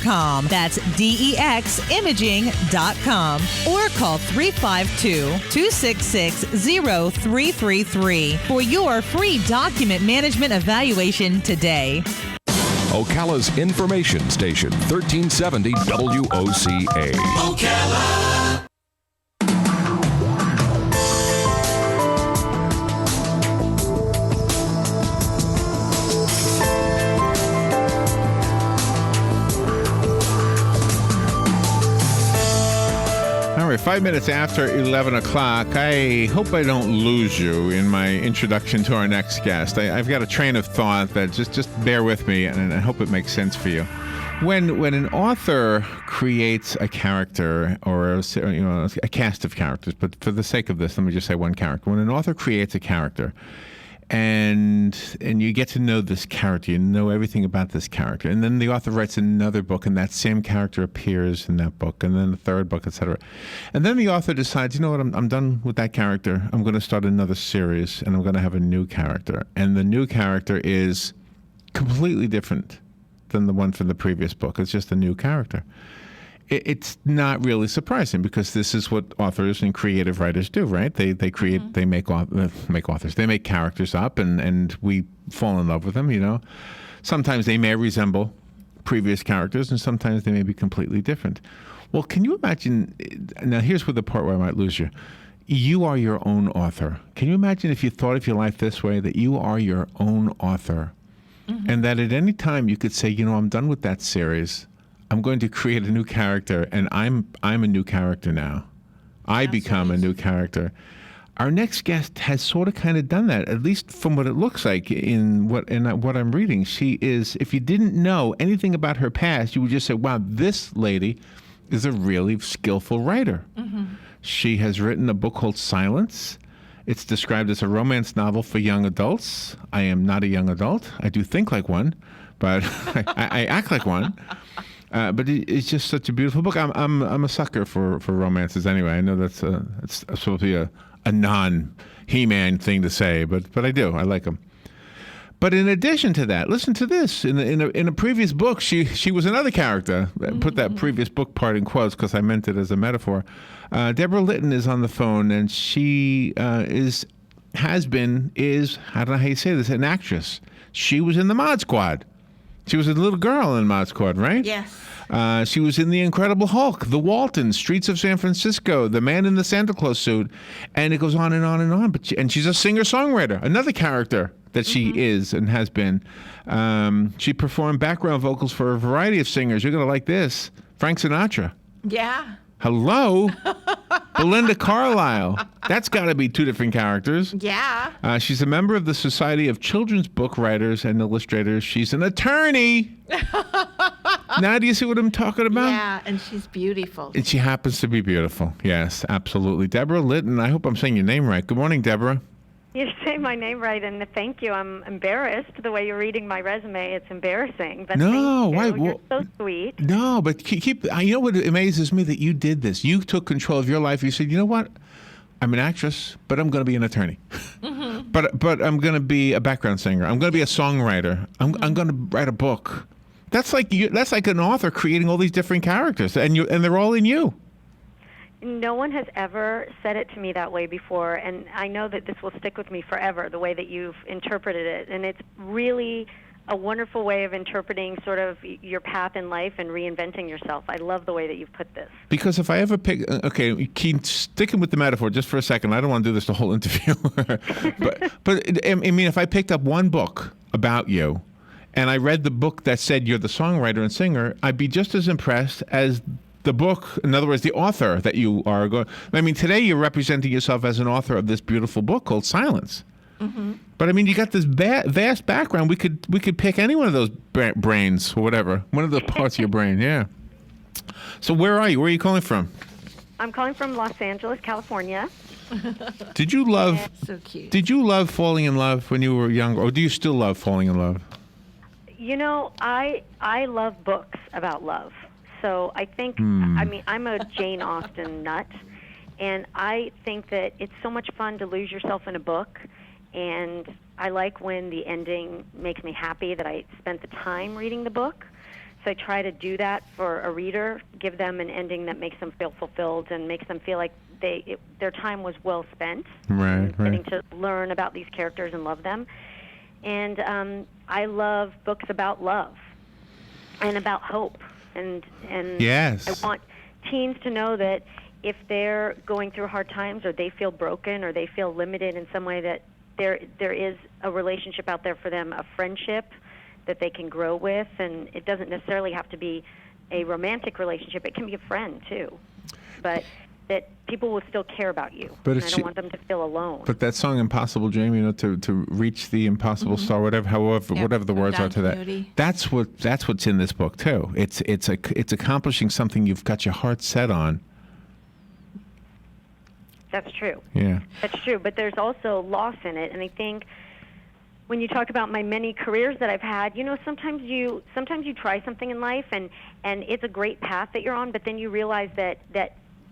DEXimaging.com. That's DEXimaging.com. Or call 352-266-0333 for your free document management evaluation today. Ocala's information station, 1370 WOCA. Ocala. All right, 5 minutes after 11 o'clock. I hope I don't lose you in my introduction to our next guest. I've got a train of thought that just bear with me, and I hope it makes sense for you. When an author creates a character or a cast of characters, but for the sake of this, let me just say one character. When an author creates a character, and you get to know this character, you know everything about this character, and then the author writes another book, and that same character appears in that book, and then the third book, etc. And then the author decides, you know what, I'm done with that character. I'm going to start another series, and I'm going to have a new character. And the new character is completely different than the one from the previous book. It's just a new character. It's not really surprising because this is what authors and creative writers do, right? They create, they make authors, they make characters up, and we fall in love with them. You know, sometimes they may resemble previous characters, and sometimes they may be completely different. Well, can you imagine? Now, here's where the part where I might lose you. You are your own author. Can you imagine if you thought of your life this way, that you are your own author, and that at any time you could say, you know, I'm done with that series. I'm going to create a new character, and I'm a new character now. I become a new character. Our next guest has sort of kind of done that, at least from what it looks like in what I'm reading. She is, if you didn't know anything about her past, you would just say, wow, this lady is a really skillful writer. She has written a book called Silence. It's described as a romance novel for young adults. I am not a young adult. I do think like one, but I act like one. But it's just such a beautiful book. I'm a sucker for romances anyway. I know that's it's supposed to be a non-He-Man thing to say, but I do. I like them. But in addition to that, listen to this. In a previous book, she was another character. Put that previous book part in quotes because I meant it as a metaphor. Deborah Lytton is on the phone, and she is how do I know how you say this, an actress. She was in the Mod Squad. She was a little girl in Mod Squad, right? Yes. She was in The Incredible Hulk, The Waltons, Streets of San Francisco, The Man in the Santa Claus Suit, and it goes on and on and on. And she's a singer-songwriter, another character that she is and has been. She performed background vocals for a variety of singers. You're going to like this. Frank Sinatra. Yeah. Hello? Belinda Carlisle. That's got to be two different characters. Yeah. She's a member of the Society of Children's Book Writers and Illustrators. She's an attorney. Now, do you see what I'm talking about? Yeah, and she's beautiful. And she happens to be beautiful. Yes, absolutely. Deborah Lytton. I hope I'm saying your name right. Good morning, Deborah. You're saying my name right, and thank you. I'm embarrassed the way you're reading my resume. It's embarrassing. But no, why? You're so sweet. No, but keep. You know what amazes me? That you did this. You took control of your life. You said, you know what? I'm an actress, but I'm going to be an attorney. But I'm going to be a background singer. I'm going to be a songwriter. I'm going to write a book. That's like an author creating all these different characters, and they're all in you. No one has ever said it to me that way before, and I know that this will stick with me forever, the way that you've interpreted it. And it's really a wonderful way of interpreting sort of your path in life and reinventing yourself. I love the way that you've put this. Because if I ever pick, okay, keep sticking with the metaphor just for a second. I don't want to do this the whole interview. but I mean, if I picked up one book about you, and I read the book that said you're the songwriter and singer, I'd be just as impressed as the book, in other words, the author that you are going. I mean, today you're representing yourself as an author of this beautiful book called Silence. But I mean, you got this vast background. We could pick any one of those brains or whatever, one of the parts of your brain. Yeah. So where are you? Where are you calling from? I'm calling from Los Angeles, California. Did you love? That's so cute. Did you love falling in love when you were younger, or do you still love falling in love? You know, I love books about love. So I think, I mean, I'm a Jane Austen nut, and I think that it's so much fun to lose yourself in a book, and I like when the ending makes me happy that I spent the time reading the book. So I try to do that for a reader, give them an ending that makes them feel fulfilled and makes them feel like their time was well spent. Right. Getting to learn about these characters and love them. And I love books about love and about hope. And Yes. I want teens to know that if they're going through hard times or they feel broken or they feel limited in some way, that there is a relationship out there for them, a friendship that they can grow with. And it doesn't necessarily have to be a romantic relationship. It can be a friend, too. But that people will still care about you. But and I don't want them to feel alone. But that song "Impossible Dream," to reach the impossible star, whatever the words are to that. That's what's in this book too. It's accomplishing something you've got your heart set on. That's true. Yeah. That's true. But there's also loss in it, and I think when you talk about my many careers that I've had, sometimes you try something in life, and it's a great path that you're on, but then you realize that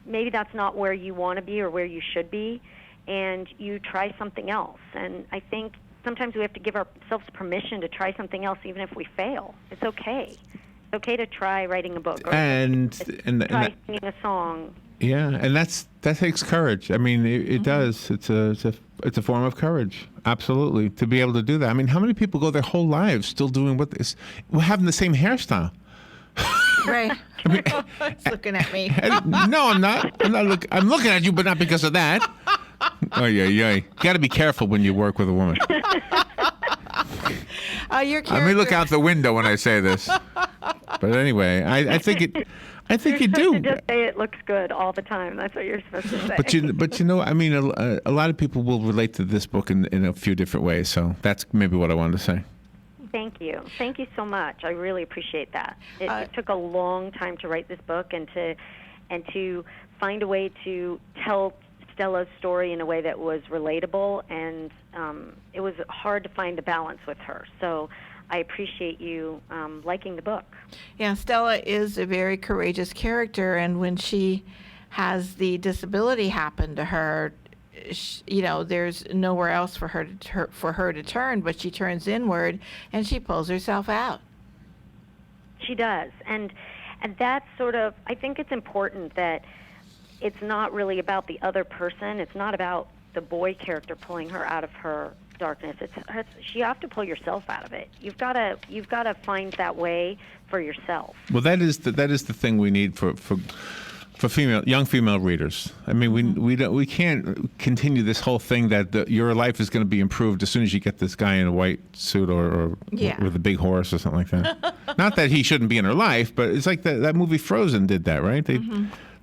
maybe that's not where you want to be or where you should be, and you try something else. And I think sometimes we have to give ourselves permission to try something else, even if we fail. It's okay. It's okay to try writing a book or try singing a song. Yeah, and that takes courage. I mean, it does. It's a form of courage. Absolutely, to be able to do that. I mean, how many people go their whole lives still doing we're having the same hairstyle? Right. I mean, He's looking at me. No, I'm not. I'm looking at you, but not because of that. Oh, yeah. Got to be careful when you work with a woman. Your character. Let me look out the window when I say this. But anyway, I think you You're do. supposed to just say it looks good all the time. That's what you're supposed to say. But I mean, a lot of people will relate to this book in a few different ways. So that's maybe what I wanted to say. Thank you. Thank you so much. I really appreciate that. It took a long time to write this book and to find a way to tell Stella's story in a way that was relatable, and it was hard to find the balance with her. So I appreciate you liking the book. Yeah, Stella is a very courageous character, and when she has the disability happen to her, there's nowhere else for her to turn, but she turns inward and she pulls herself out. She does, and that's sort of, I think it's important that it's not really about the other person. It's not about the boy character pulling her out of her darkness. You have to pull yourself out of it. You've got to find that way for yourself. Well, that is the thing we need for young female readers. I mean, we can't continue this whole thing that your life is going to be improved as soon as you get this guy in a white suit or with a big horse or something like that. Not that he shouldn't be in her life, but it's like that movie Frozen did that, right?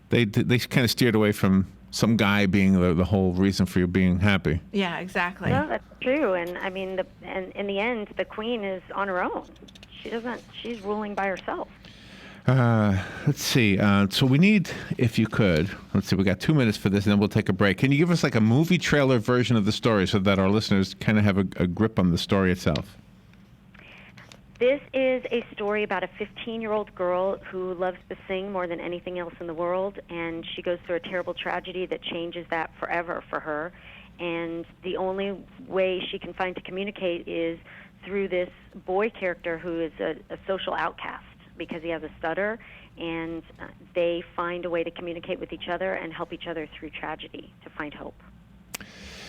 They kind of steered away from some guy being the whole reason for you being happy. Yeah, exactly. No, that's true. And I mean, and in the end, the queen is on her own. She's ruling by herself. Let's see. So we need, if you could, let's see, we got 2 minutes for this, and then we'll take a break. Can you give us like a movie trailer version of the story so that our listeners kind of have a grip on the story itself? This is a story about a 15-year-old girl who loves to sing more than anything else in the world, and she goes through a terrible tragedy that changes that forever for her. And the only way she can find to communicate is through this boy character who is a social outcast, because he has a stutter, and they find a way to communicate with each other and help each other through tragedy to find hope.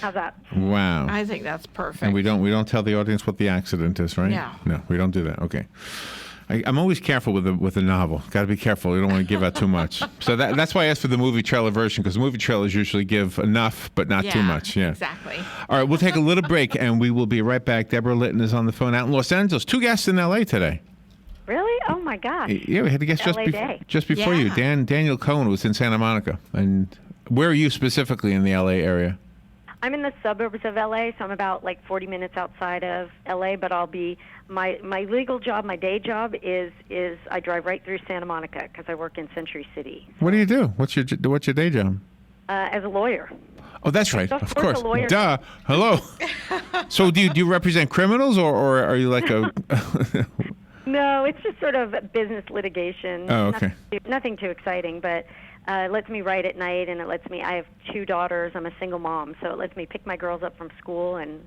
How's that? Wow. I think that's perfect. And we don't tell the audience what the accident is, right? No, we don't do that. Okay. I'm always careful with a novel. Got to be careful. You don't want to give out too much. So that's why I asked for the movie trailer version, because movie trailers usually give enough, but not too much. Yeah, exactly. All right, we'll take a little break, and we will be right back. Deborah Lytton is on the phone out in Los Angeles. 2 guests in L.A. today. Really? Oh, my gosh. Yeah, we had a guest just before you. Daniel Cohen was in Santa Monica. And where are you specifically in the L.A. area? I'm in the suburbs of L.A., so I'm about 40 minutes outside of L.A., but I'll be, my legal job, my day job is I drive right through Santa Monica because I work in Century City. What do you do? What's your day job? As a lawyer. Oh, that's right. Of course. A lawyer. Duh. Hello. So do you represent criminals or are you like a... No, it's just sort of business litigation. Oh, okay. Nothing too exciting, but It lets me write at night, and I have 2 daughters. I'm a single mom, so it lets me pick my girls up from school, and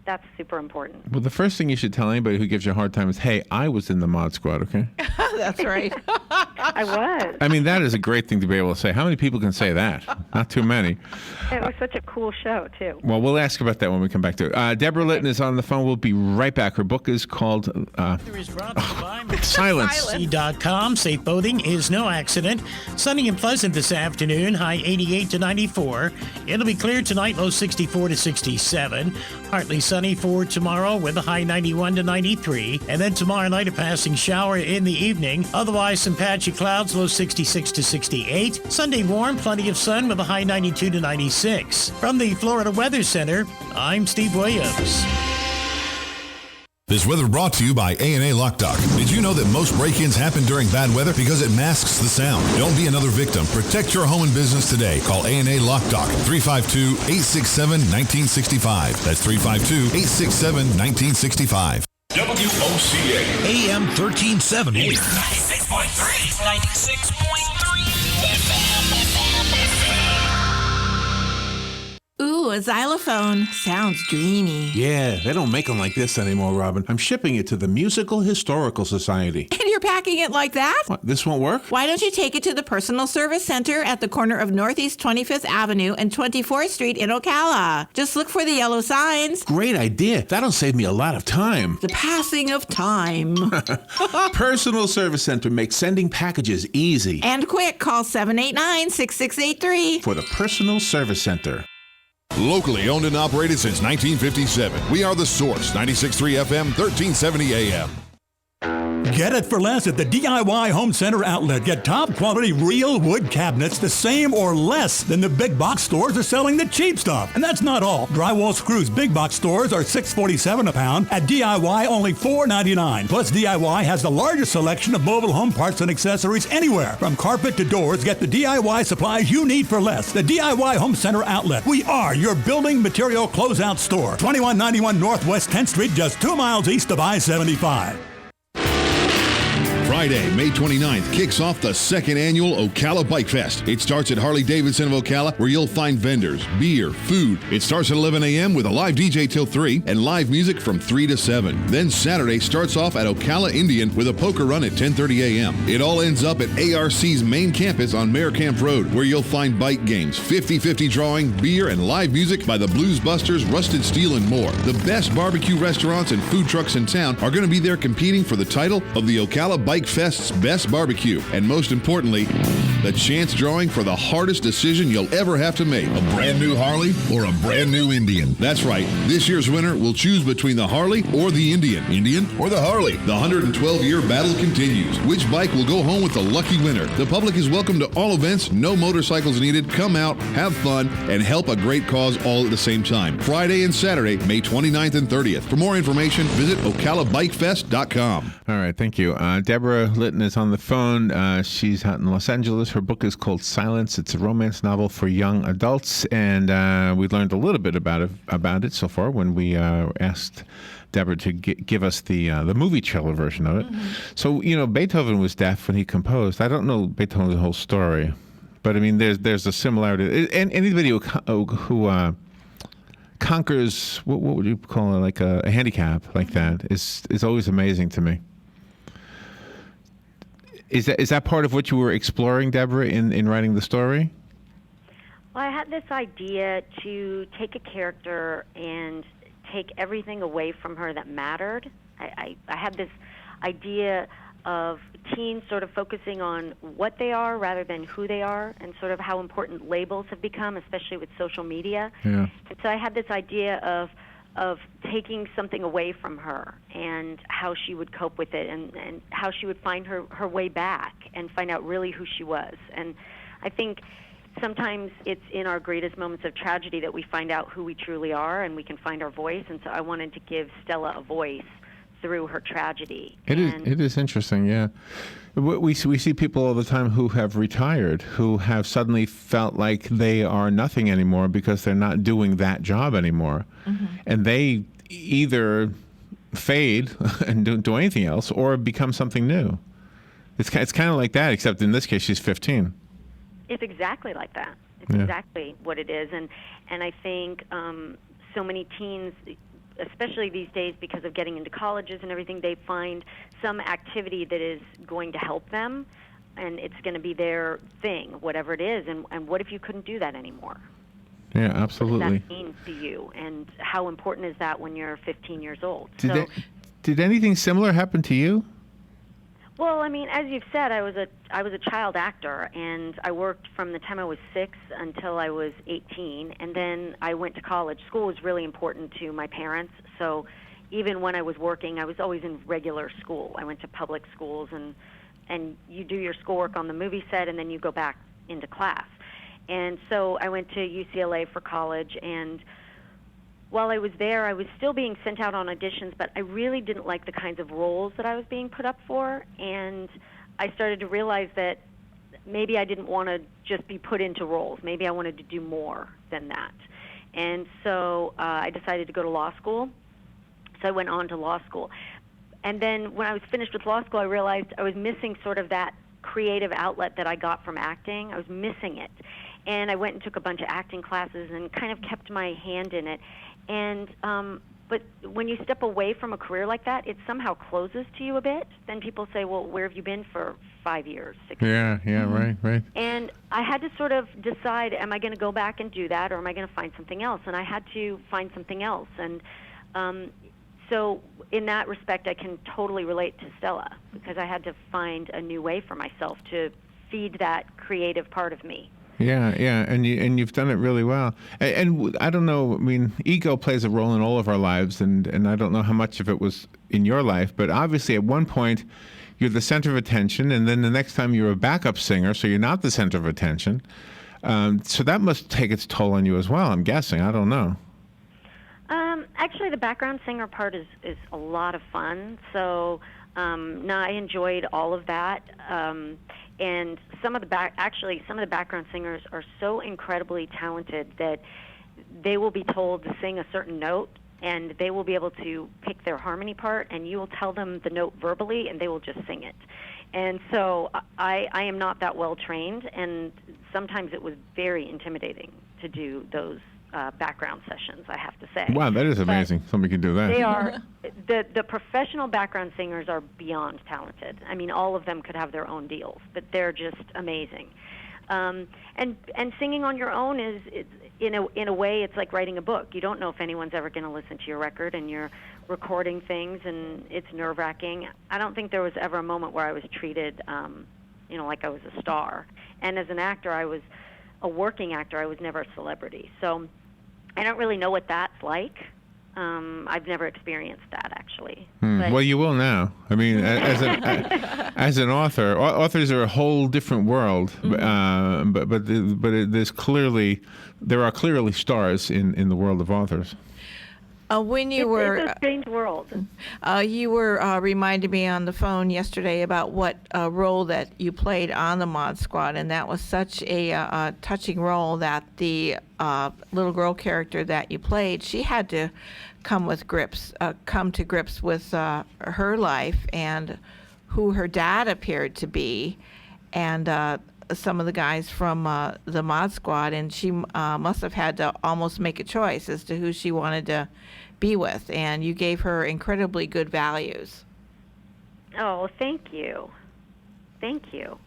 that's super important. Well, the first thing you should tell anybody who gives you a hard time is, hey, I was in the Mod Squad, okay? That's right. I was. I mean, that is a great thing to be able to say. How many people can say that? Not too many. It was such a cool show, too. Well, we'll ask about that when we come back to it. Deborah Lytton is on the phone. We'll be right back. Her book is called Silence. C.com. Safe boating is no accident. Sunny and pleasant this afternoon. High 88 to 94. It'll be clear tonight. Low 64 to 67. Partly sunny for tomorrow with a high 91 to 93. And then tomorrow night a passing shower in the evening. Otherwise some patchy clouds. Low 66 to 68. Sunday warm. Plenty of sun with a high 92 to 96. From the Florida Weather Center, I'm Steve Williams. This weather brought to you by A&A Lock Dock. Did you know that most break-ins happen during bad weather because it masks the sound? Don't be another victim. Protect your home and business today. Call A&A Lock Dock, 352-867-1965. That's 352-867-1965. WOCA. AM 1370. 96.3. 96.3 Ooh, a xylophone. Sounds dreamy. Yeah, they don't make them like this anymore, Robin. I'm shipping it to the Musical Historical Society. And you're packing it like that? What, this won't work? Why don't you take it to the Personal Service Center at the corner of Northeast 25th Avenue and 24th Street in Ocala? Just look for the yellow signs. Great idea. That'll save me a lot of time. The passing of time. Personal Service Center makes sending packages easy. And quick, call 789-6683. For the Personal Service Center. Locally owned and operated since 1957. We are The Source, 96.3 FM, 1370 AM. Get it for less at the DIY Home Center outlet. Get top quality real wood cabinets the same or less than the big box stores are selling the cheap stuff. And that's not all. Drywall screws big box stores are $6.47 a pound. At DIY only $4.99. Plus DIY has the largest selection of mobile home parts and accessories anywhere. From carpet to doors, get the DIY supplies you need for less. The DIY Home Center outlet. We are your building material closeout store. 2191 Northwest 10th Street, just 2 miles east of I-75. Friday, May 29th, kicks off the second annual Ocala Bike Fest. It starts at Harley-Davidson of Ocala, where you'll find vendors, beer, food. It starts at 11 a.m. with a live DJ till 3 and live music from 3 to 7. Then Saturday starts off at Ocala Indian with a poker run at 10:30 a.m. It all ends up at ARC's main campus on Mare Camp Road, where you'll find bike games, 50-50 drawing, beer, and live music by the Blues Busters, Rusted Steel, and more. The best barbecue restaurants and food trucks in town are going to be there competing for the title of the Ocala Bike Fest's best barbecue, and most importantly, the chance drawing for the hardest decision you'll ever have to make. A brand new Harley or a brand new Indian? That's right. This year's winner will choose between the Harley or the Indian. Indian or the Harley? The 112-year battle continues. Which bike will go home with the lucky winner? The public is welcome to all events. No motorcycles needed. Come out, have fun, and help a great cause all at the same time. Friday and Saturday, May 29th and 30th. For more information, visit ocalabikefest.com. All right, thank you. Deborah Lytton is on the phone. She's out in Los Angeles. Her book is called Silence. It's a romance novel for young adults, and we learned a little bit about it so far when we asked Deborah to give us the movie trailer version of it. Mm-hmm. So, Beethoven was deaf when he composed. I don't know Beethoven's whole story, but I mean, there's a similarity. And anybody who conquers, what would you call it, like a handicap like that is always amazing to me. Is that part of what you were exploring, Deborah, in writing the story? Well, I had this idea to take a character and take everything away from her that mattered. I had this idea of teens sort of focusing on what they are rather than who they are, and sort of how important labels have become, especially with social media. Yeah. And so I had this idea of taking something away from her and how she would cope with it, and how she would find her way back and find out really who she was. And I think sometimes it's in our greatest moments of tragedy that we find out who we truly are and we can find our voice. And so I wanted to give Stella a voice through her tragedy. It is interesting, yeah. We see people all the time who have retired, who have suddenly felt like they are nothing anymore because they're not doing that job anymore. Mm-hmm. And they either fade and don't do anything else or become something new. It's kind of like that, except in this case she's 15. It's exactly like that. It's exactly what it is, and I think so many teens, especially these days, because of getting into colleges and everything, they find some activity that is going to help them, and it's going to be their thing, whatever it is. And what if you couldn't do that anymore? Yeah, absolutely. What does that mean to you, and how important is that when you're 15 years old? Did anything similar happen to you? Well, I mean, as you've said, I was a child actor, and I worked from the time I was 6 until I was 18, and then I went to college. School was really important to my parents, so even when I was working, I was always in regular school. I went to public schools, and you do your schoolwork on the movie set, and then you go back into class. And so I went to UCLA for college, and while I was there, I was still being sent out on auditions, but I really didn't like the kinds of roles that I was being put up for, and I started to realize that maybe I didn't want to just be put into roles. Maybe I wanted to do more than that. And so I decided to go to law school, so I went on to law school. And then when I was finished with law school, I realized I was missing sort of that creative outlet that I got from acting. I was missing it. And I went and took a bunch of acting classes and kind of kept my hand in it. And but when you step away from a career like that, it somehow closes to you a bit. Then people say, well, where have you been for 5 years, 6 years? Yeah, right. And I had to sort of decide, am I going to go back and do that, or am I going to find something else? And I had to find something else. And so in that respect, I can totally relate to Stella, because I had to find a new way for myself to feed that creative part of me. Yeah, and you've done it really well. And I don't know. I mean, ego plays a role in all of our lives, and I don't know how much of it was in your life, but obviously at one point you're the center of attention, and then the next time you're a backup singer, so you're not the center of attention. So that must take its toll on you as well, I'm guessing. I don't know. Actually, the background singer part is a lot of fun. So I enjoyed all of that. And some of the background singers are so incredibly talented that they will be told to sing a certain note, and they will be able to pick their harmony part, and you will tell them the note verbally, and they will just sing it. And so I am not that well trained, and sometimes it was very intimidating to do those background sessions, I have to say. Wow, that is amazing. Somebody can do that. They are the professional background singers are beyond talented. I mean, all of them could have their own deals, but they're just amazing. And singing on your own is in a way, it's like writing a book. You don't know if anyone's ever going to listen to your record, and you're recording things, and it's nerve-wracking. I don't think there was ever a moment where I was treated, like I was a star. And as an actor, I was a working actor. I was never a celebrity. So I don't really know what that's like. I've never experienced that, actually. Well, you will now. I mean, as an author, authors are a whole different world. But there are clearly stars in the world of authors. When you were it's a strange world. You were reminding me on the phone yesterday about what role that you played on the Mod Squad, and that was such a touching role that the little girl character that you played, she had to come to grips with her life and who her dad appeared to be, and some of the guys from the Mod Squad, and she must have had to almost make a choice as to who she wanted to be with, and you gave her incredibly good values. Oh, thank you. Thank you.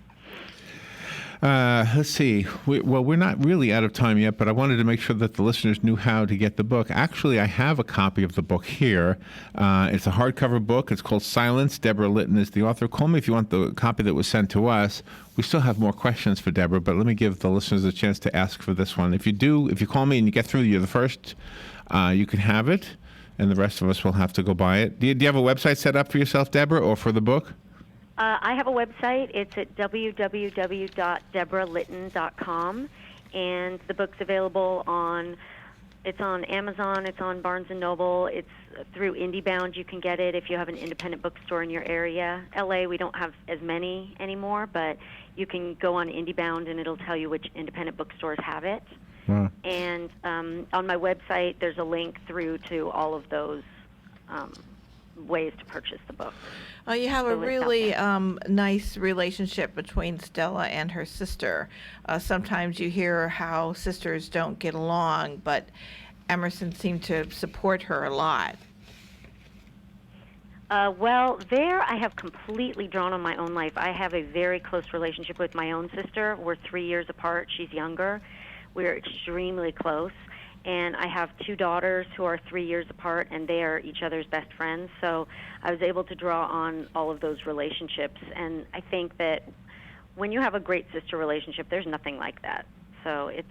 Let's see. We're not really out of time yet, but I wanted to make sure that the listeners knew how to get the book. Actually, I have a copy of the book here. It's a hardcover book. It's called Silence. Deborah Lytton is the author. Call me if you want the copy that was sent to us. We still have more questions for Deborah, but let me give the listeners a chance to ask for this one. If you call me and you get through, you're the first, you can have it, and the rest of us will have to go buy it. Do you have a website set up for yourself, Deborah, or for the book? I have a website. It's at www.deborahlytton.com, and the book's available on Amazon, it's on Barnes & Noble, it's through IndieBound. You can get it if you have an independent bookstore in your area. LA, we don't have as many anymore, but you can go on IndieBound, and it'll tell you which independent bookstores have it. Wow. And on my website, there's a link through to all of those ways to purchase the book. You have a So it's really nice relationship between Stella and her sister. Sometimes you hear how sisters don't get along, but Emerson seemed to support her a lot. Well, there I have completely drawn on my own life. I have a very close relationship with my own sister. We're 3 years apart. She's younger. We're extremely close. And I have 2 daughters who are 3 years apart, and they are each other's best friends. So I was able to draw on all of those relationships. And I think that when you have a great sister relationship, there's nothing like that. So it's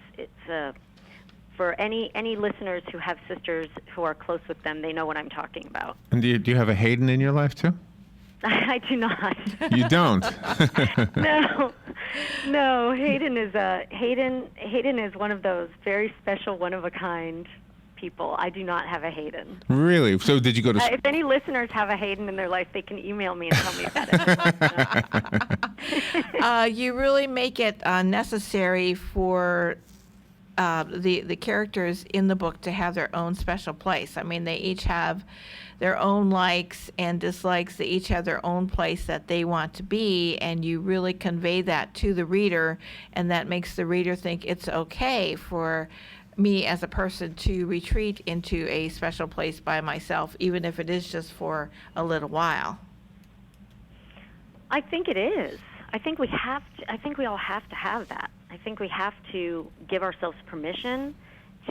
for any listeners who have sisters who are close with them, they know what I'm talking about. And do you have a Hayden in your life too? I do not. You don't? No. Hayden is one of those very special, one of a kind people. I do not have a Hayden. Really? So did you go to? If any listeners have a Hayden in their life, they can email me and tell me about it. You really make it necessary for the characters in the book to have their own special place. I mean, they each have their own likes and dislikes. They each have their own place that they want to be, and you really convey that to the reader, and that makes the reader think it's okay for me as a person to retreat into a special place by myself, even if it is just for a little while. I think it is. I think we all have to have that. I think we have to give ourselves permission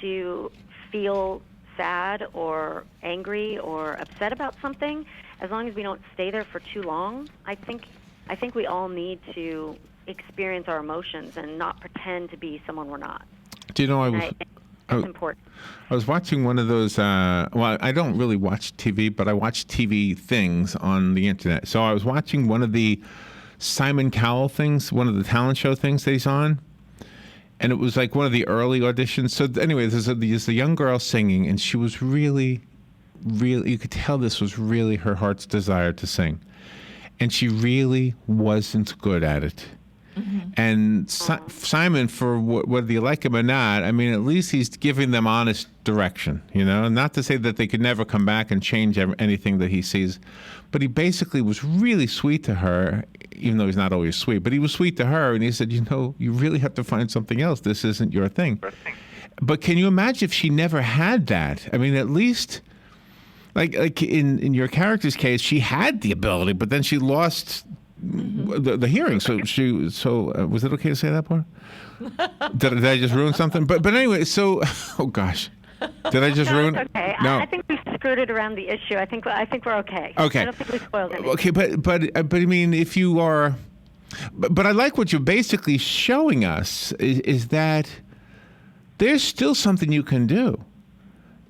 to feel sad or angry or upset about something, as long as we don't stay there for too long. I think we all need to experience our emotions and not pretend to be someone we're not. Do you know It's important. I was watching one of those. Well, I don't really watch TV, but I watch TV things on the internet. So I was watching one of the Simon Cowell things, one of the talent show things that he's on. And it was like one of the early auditions. So anyway, there's a young girl singing, and she was really, you could tell this was really her heart's desire to sing. And she really wasn't good at it. Mm-hmm. And Simon, for whether you like him or not, I mean, at least he's giving them honest direction, you know? Not to say that they could never come back and change anything that he sees. But he basically was really sweet to her, even though he's not always sweet. But he was sweet to her, and he said, you know, you really have to find something else. This isn't your thing. But can you imagine if she never had that? I mean, at least, like in your character's case, she had the ability, but then she lost the hearing. So was it okay to say that part? Did I just ruin something? But anyway, so oh gosh. Did I just ruin? It's okay. No. I think we skirted around the issue. I think we're okay. Okay. I don't think we spoiled anything. Okay, but I mean, if you are, but I like what you're basically showing us is that there's still something you can do,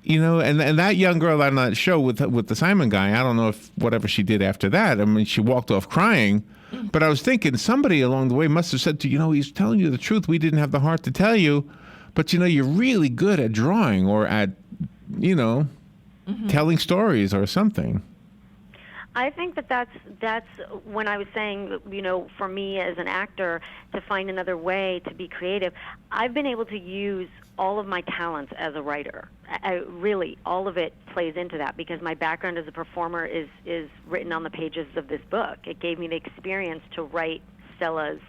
you know. And that young girl on that show with the Simon guy, I don't know if whatever she did after that. I mean, she walked off crying. But I was thinking somebody along the way must have said to you, know, he's telling you the truth. We didn't have the heart to tell you. But, you know, you're really good at drawing or at, you know, telling stories or something. I think that's when I was saying, you know, for me as an actor to find another way to be creative, I've been able to use all of my talents as a writer. Really, all of it plays into that because my background as a performer is written on the pages of this book. It gave me the experience to write Stella's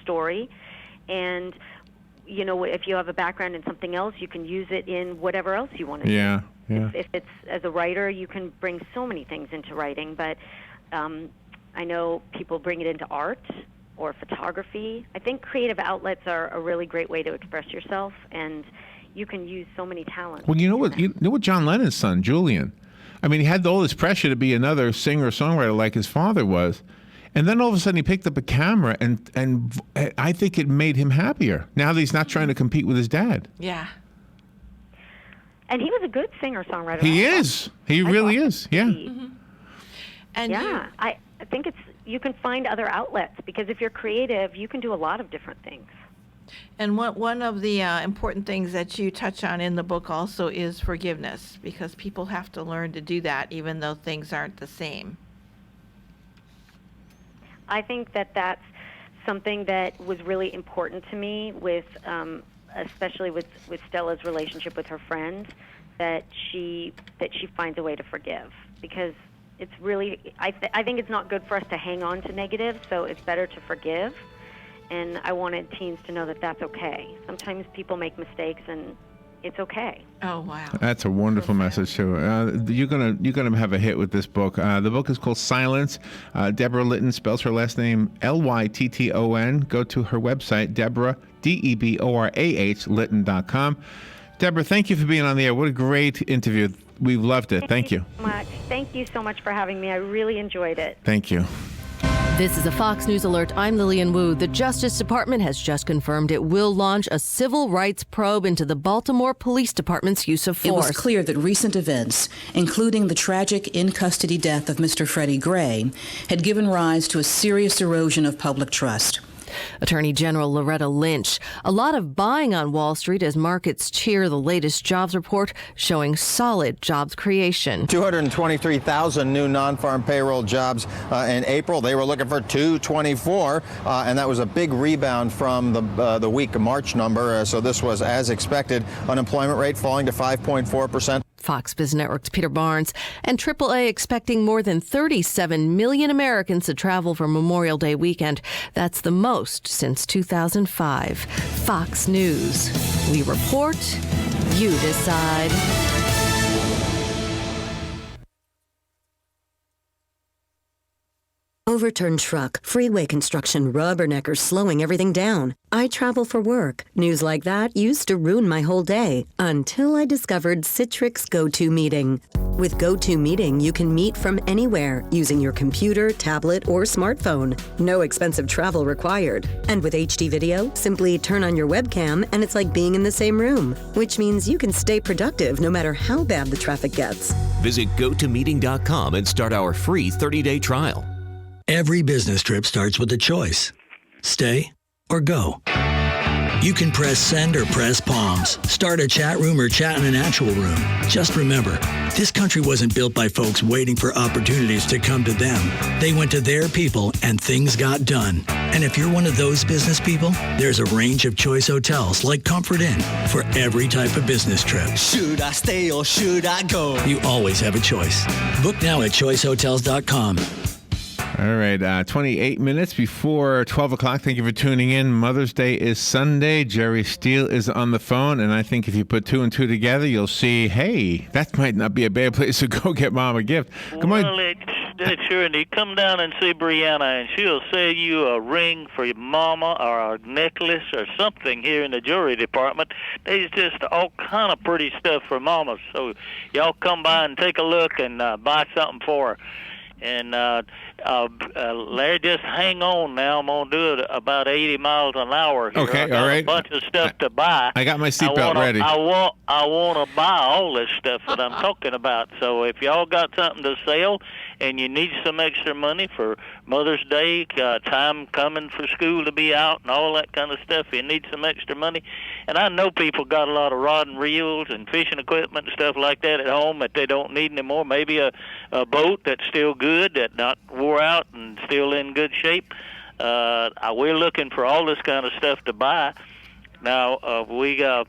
story. And you know, if you have a background in something else, you can use it in whatever else you want to do. Yeah. If it's as a writer, you can bring so many things into writing, but I know people bring it into art or photography. I think creative outlets are a really great way to express yourself, and you can use so many talents. Well, you know what John Lennon's son, Julian, I mean, he had all this pressure to be another singer-songwriter like his father was. And then all of a sudden he picked up a camera, and I think it made him happier. Now that he's not trying to compete with his dad. Yeah. And he was a good singer-songwriter. He is. He really is. Yeah. Mm-hmm. And yeah, I think you can find other outlets because if you're creative, you can do a lot of different things. And one of the important things that you touch on in the book also is forgiveness, because people have to learn to do that even though things aren't the same. I think that's something that was really important to me with, especially with Stella's relationship with her friend, that she finds a way to forgive. Because it's really, I think it's not good for us to hang on to negative, so it's better to forgive. And I wanted teens to know that that's okay. Sometimes people make mistakes, and it's okay. Oh, wow. That's a wonderful message too. You're gonna have a hit with this book. The book is called Silence. Deborah Lytton spells her last name Lytton. Go to her website, Deborah Deborah Lytton.com. Deborah, thank you for being on the air. What a great interview. We've loved it. Thank you. Thank you so much for having me. I really enjoyed it. Thank you. This is a Fox News Alert. I'm Lillian Wu. The Justice Department has just confirmed it will launch a civil rights probe into the Baltimore Police Department's use of force. It was clear that recent events, including the tragic in-custody death of Mr. Freddie Gray, had given rise to a serious erosion of public trust. Attorney General Loretta Lynch. A lot of buying on Wall Street as markets cheer the latest jobs report showing solid jobs creation. 223,000 new non-farm payroll jobs in April. They were looking for 224, and that was a big rebound from the weak March number. So this was as expected. Unemployment rate falling to 5.4%. Fox Business Network's Peter Barnes. And AAA expecting more than 37 million Americans to travel for Memorial Day weekend. That's the most since 2005. Fox News. We report, you decide. Overturned truck, freeway construction, rubberneckers slowing everything down. I travel for work. News like that used to ruin my whole day until I discovered Citrix GoToMeeting. With GoToMeeting, you can meet from anywhere using your computer, tablet, or smartphone. No expensive travel required. And with HD video, simply turn on your webcam and it's like being in the same room, which means you can stay productive no matter how bad the traffic gets. Visit GoToMeeting.com and start our free 30-day trial. Every business trip starts with a choice. Stay or go. You can press send or press palms. Start a chat room or chat in an actual room. Just remember, this country wasn't built by folks waiting for opportunities to come to them. They went to their people and things got done. And if you're one of those business people, there's a range of choice hotels like Comfort Inn for every type of business trip. Should I stay or should I go? You always have a choice. Book now at choicehotels.com. All right, 28 minutes before 12 o'clock. Thank you for tuning in. Mother's Day is Sunday. Jerry Steele is on the phone, and I think if you put two and two together, you'll see, hey, that might not be a bad place to go get Mom a gift. Come on. Sure, and you come down and see Brianna, and she'll sell you a ring for your mama or a necklace or something here in the jewelry department. There's just all kind of pretty stuff for mamas. So y'all come by and take a look and buy something for her. And Larry, just hang on now. I'm going to do it about 80 miles an hour here. Okay, I got all right. a bunch of stuff to buy. I got my seatbelt ready. I want to buy all this stuff that I'm talking about. So if y'all got something to sell and you need some extra money for Mother's Day, time coming for school to be out and all that kind of stuff, you need some extra money. And I know people got a lot of rod and reels and fishing equipment and stuff like that at home that they don't need anymore. Maybe a boat that's still good, that not wore out and still in good shape. We're looking for all this kind of stuff to buy. Now, we're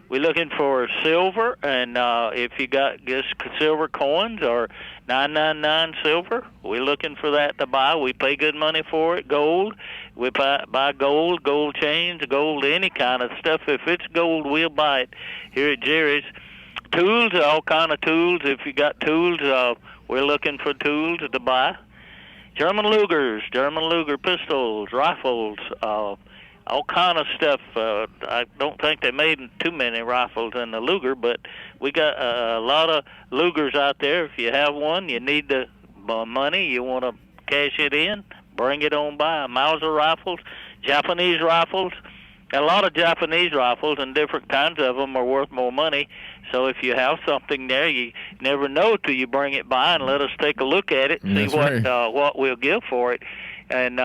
looking for silver, and if you got just silver coins or 999 silver, we're looking for that to buy. We pay good money for it. Gold, we buy gold, gold chains, gold, any kind of stuff. If it's gold, we'll buy it here at Jerry's. Tools, all kind of tools. If you got tools, we're looking for tools to buy. German Luger pistols, rifles, all kind of stuff. I don't think they made too many rifles in the Luger, but we got a lot of Lugers out there. If you have one, you need the money, you want to cash it in, bring it on by. Mauser rifles, Japanese rifles. A lot of Japanese rifles and different kinds of them are worth more money. So if you have something there, you never know till you bring it by and let us take a look at it and see what we'll give for it. And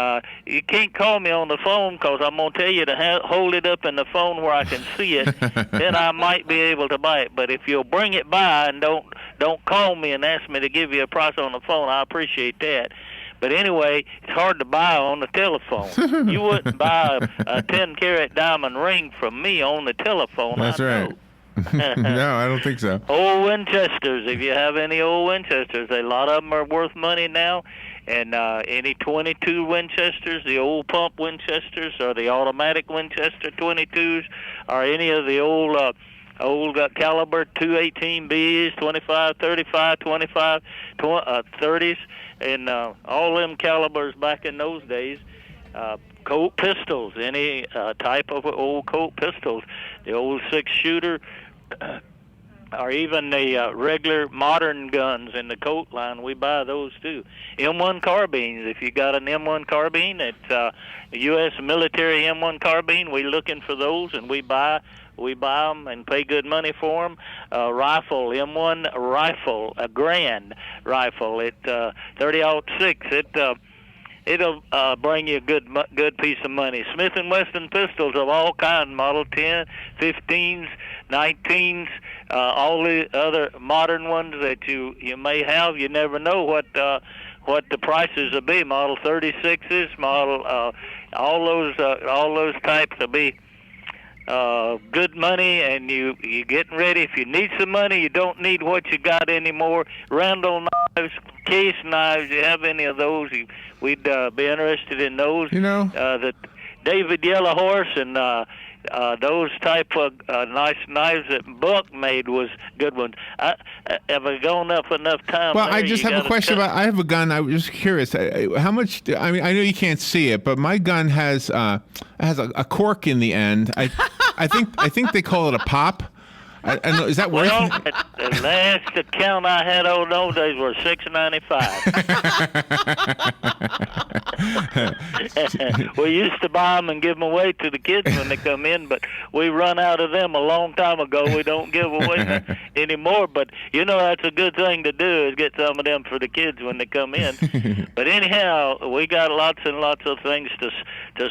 you can't call me on the phone because I'm going to tell you to hold it up in the phone where I can see it. Then I might be able to buy it. But if you'll bring it by and don't call me and ask me to give you a price on the phone, I appreciate that. But anyway, it's hard to buy on the telephone. You wouldn't buy a 10-carat diamond ring from me on the telephone. That's right. No, I don't think so. Old Winchesters. If you have any old Winchesters, a lot of them are worth money now. And any 22 Winchesters, the old pump Winchesters, or the automatic Winchester 22s, or any of the old caliber 218Bs, 25, 35, 25, 30s, and all them calibers back in those days. Colt pistols, any type of old Colt pistols, the old 6-shooter, or even the regular modern guns in the Colt line, we buy those too. M1 carbines, if you got an M1 carbine, it's a U.S. military M1 carbine, we're looking for those, and we buy them and pay good money for them. Rifle, M1 rifle, a Grand rifle, it 30-06, it'll bring you a good piece of money. Smith & Wesson pistols of all kinds, Model 10, 15s, 19s, all the other modern ones that you may have. You never know what the prices will be. Model 36s, all those types will be good money, and you getting ready. If you need some money, you don't need what you got anymore. Randall knives, case knives, you have any of those, we'd be interested in those. The David Yellow Horse and those type of nice knives that Buck made was good ones. Have I gone up enough time? Well, there? I just have a question about. I have a gun. I was just curious. How much? I mean, I know you can't see it, but my gun has a cork in the end. I think they call it a pop. Is that worth? Well, the last account I had on those days were $6.95. We used to buy them and give them away to the kids when they come in, but we run out of them a long time ago. We don't give away anymore. But that's a good thing to do, is get some of them for the kids when they come in. But anyhow, we got lots and lots of things to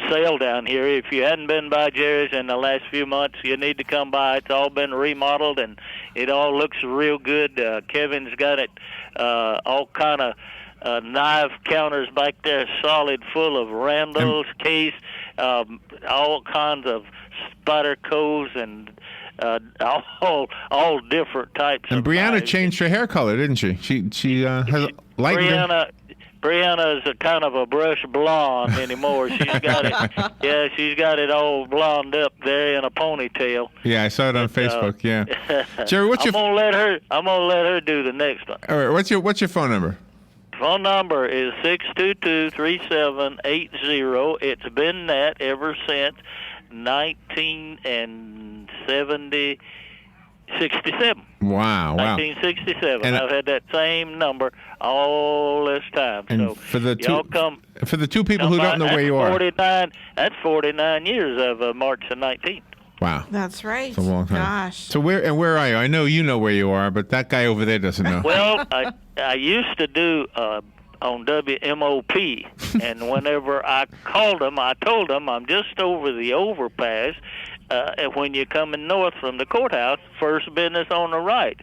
sell down here. If you hadn't been by Jerry's in the last few months, you need to come by. It's all been remodeled, and it all looks real good. Kevin's got it all kind of knife counters back there, solid, full of Randall's case, all kinds of Spydercos, and all different types. And of Brianna knives. Changed her hair color, didn't she? She has lightened. Brianna is a kind of a brush blonde anymore. She's got it. Yeah, she's got it all blonde up there in a ponytail. Yeah, I saw it on Facebook. Yeah, Jerry, I'm gonna let her do the next one. All right, what's your phone number? Phone number is 622-3780. It's been that ever since 1967. Wow. 1967. And I've had that same number all this time. And so for the for the two people who don't know where you are. 49. That's 49 years of March the 19th. Wow. That's right. It's a long time. Gosh. So where are you? I know you know where you are, but that guy over there doesn't know. Well, I used to do on WMOP, and whenever I called them, I told them I'm just over the overpass. When you're coming north from the courthouse, first business on the right.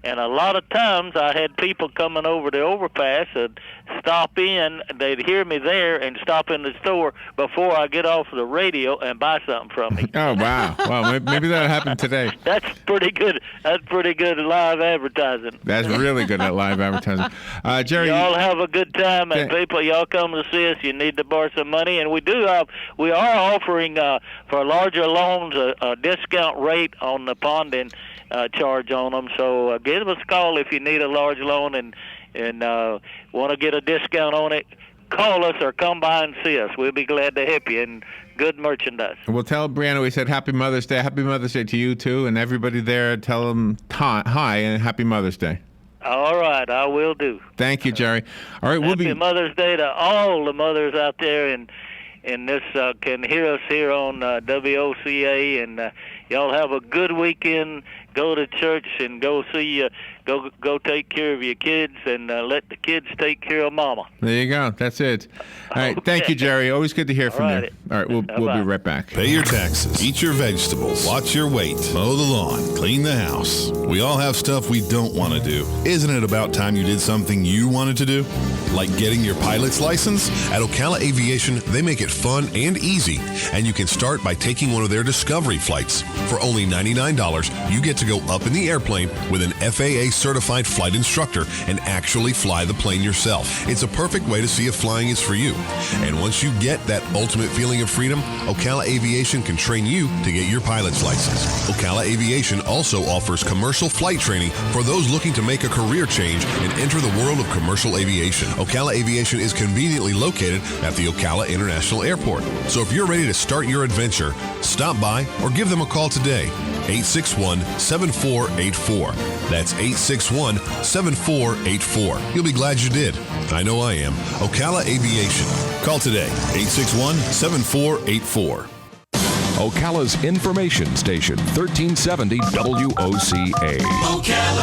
And a lot of times I had people coming over the overpass and stop in. They'd hear me there and stop in the store before I get off the radio and buy something from me. Oh, wow. Well, maybe that'll happen today. That's pretty good. That's pretty good live advertising. That's really good at live advertising. Jerry, y'all have a good time, and people, y'all come to see us. You need to borrow some money, and we are offering for larger loans a discount rate on the ponding charge on them. So give us a call if you need a large loan and want to get a discount on it. Call us or come by and see us. We'll be glad to help you. And good merchandise. We'll tell Brianna we said Happy Mother's Day. Happy Mother's Day to you, too. And everybody there, tell them hi and Happy Mother's Day. All right, I will do. Thank you, Jerry. All right, Happy Mother's Day to all the mothers out there and this can hear us here on WOCA. And y'all have a good weekend. Go to church and go see go take care of your kids and let the kids take care of mama. There you go. That's it. All right. Thank you, Jerry. Always good to hear from you. All right. We'll be right back. Pay your taxes. Eat your vegetables. Watch your weight. Mow the lawn. Clean the house. We all have stuff we don't want to do. Isn't it about time you did something you wanted to do? Like getting your pilot's license? At Ocala Aviation, they make it fun and easy, and you can start by taking one of their Discovery flights. For only $99, you get to go up in the airplane with an FAA-certified flight instructor and actually fly the plane yourself. It's a perfect way to see if flying is for you. And once you get that ultimate feeling of freedom, Ocala Aviation can train you to get your pilot's license. Ocala Aviation also offers commercial flight training for those looking to make a career change and enter the world of commercial aviation. Ocala Aviation is conveniently located at the Ocala International Airport. So if you're ready to start your adventure, stop by or give them a call today. 861-7484. That's 861-7484. You'll be glad you did. I know I am. Ocala Aviation. Call today. 861-7484. Ocala's information station, 1370 WOCA. Ocala.